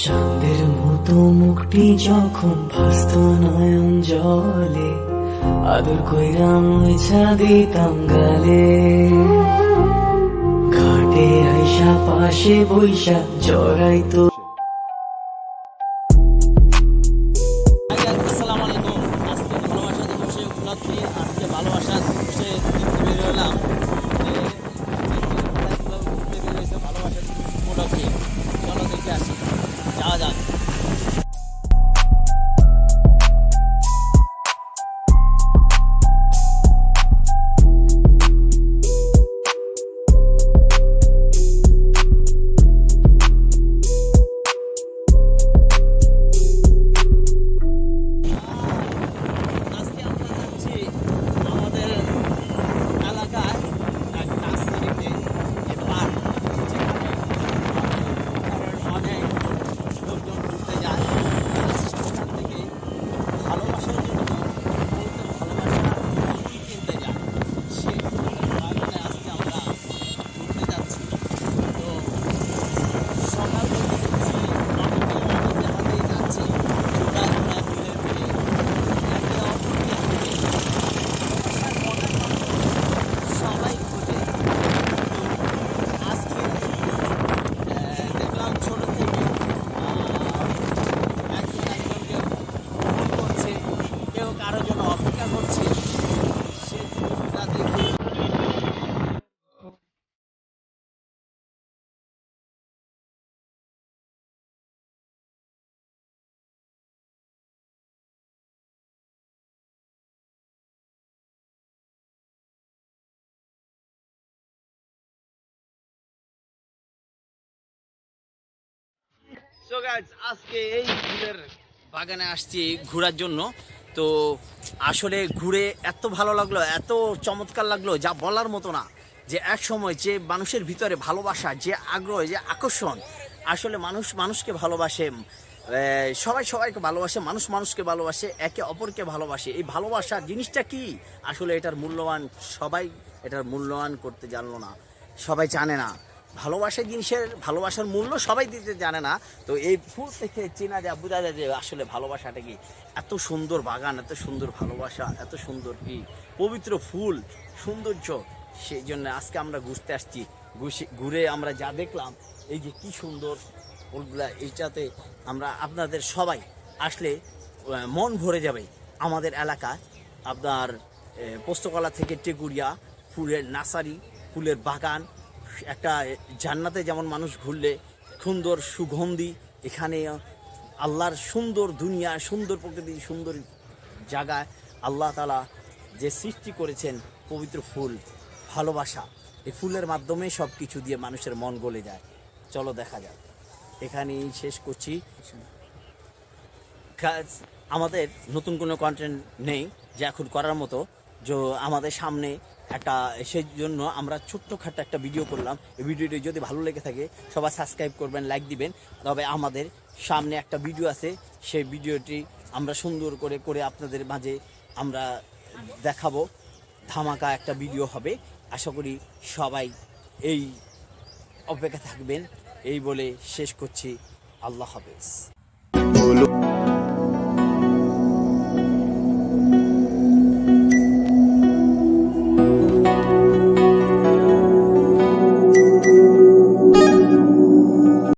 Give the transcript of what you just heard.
চাঁদের মতো মুখটি যখন ভাসত নয়ন জলে, আদর কইরা মুইছা দিতাম গালে। ঘাটে আইসা পাশে বইসা জড়াইতো। আসসালামু আলাইকুম। আজকে ভালোবাসা দিবসে উপলক্ষে আজকে ভালোবাসা দিবসে বের হলাম। ঘুরতে বের হয়েছে ভালোবাসা দিবস উপলক্ষে। চলো দেখে আসি, যাওয়া যাক। সো গাইস, আজকে এই ফুলের বাগানে আসছি ঘোরার জন্য। তো আসলে ঘুরে এত ভালো লাগলো, এত চমৎকার লাগলো যা বলার মতো না। যে এক সময় যে মানুষের ভিতরে ভালোবাসা, যে আগ্রহ, যে আকর্ষণ, আসলে মানুষ মানুষকে ভালোবাসে, সবাই সবাইকে ভালোবাসে, মানুষ মানুষকে ভালোবাসে, একে অপরকে ভালোবাসে। এই ভালোবাসা জিনিসটা কি, আসলে এটার মূল্যবান সবাই এটার মূল্যায়ন করতে জানলো না, সবাই জানে না। ভালোবাসার জিনিসের ভালোবাসার মূল্য সবাই দিতে জানে না। তো এই ফুল থেকে চেনা যায়, বোঝা যায় যে আসলে ভালোবাসাটা কি। এত সুন্দর বাগান, এত সুন্দর ভালোবাসা, এত সুন্দর কি পবিত্র ফুল, সৌন্দর্য। সেই জন্য আজকে আমরা ঘুরতে আসছি। ঘুরে আমরা যা দেখলাম, এই যে কি সুন্দর ফুলগুলা, এইটাতে আমরা আপনাদের সবাই আসলে মন ভরে যাবে। আমাদের এলাকা আপনার পোস্তকলা থেকে টেকুরিয়া, ফুলের নার্সারি, ফুলের বাগান, একটা জান্নাতে যেমন মানুষ ঘুরলে সুন্দর সুগন্ধি, এখানে আল্লাহর সুন্দর দুনিয়া, সুন্দর প্রকৃতি, সুন্দর জায়গায় আল্লাহ তাআলা যে সৃষ্টি করেছেন পবিত্র ফুল, ভালোবাসা, এই ফুলের মাধ্যমে সব কিছু দিয়ে মানুষের মন গলে যায়। চলো দেখা যাক। এখানেই শেষ করছি। আমাদের নতুন কোনো কন্টেন্ট নেই যে এখন করার মতো, যে আমাদের সামনে একটা, সেই জন্য আমরা ছোট্টখাটো একটা ভিডিও করলাম। এই ভিডিওটি যদি ভালো লেগে থাকে সবাই সাবস্ক্রাইব করবেন, লাইক দিবেন। তবে আমাদের সামনে একটা ভিডিও আছে, সেই ভিডিওটি আমরা সুন্দর করে করে আপনাদের মাঝে আমরা দেখাবো। ধামাকা একটা ভিডিও হবে, আশা করি সবাই এই অপেক্ষা থাকবেন। এই বলে শেষ করছি। আল্লাহ হাফেজ।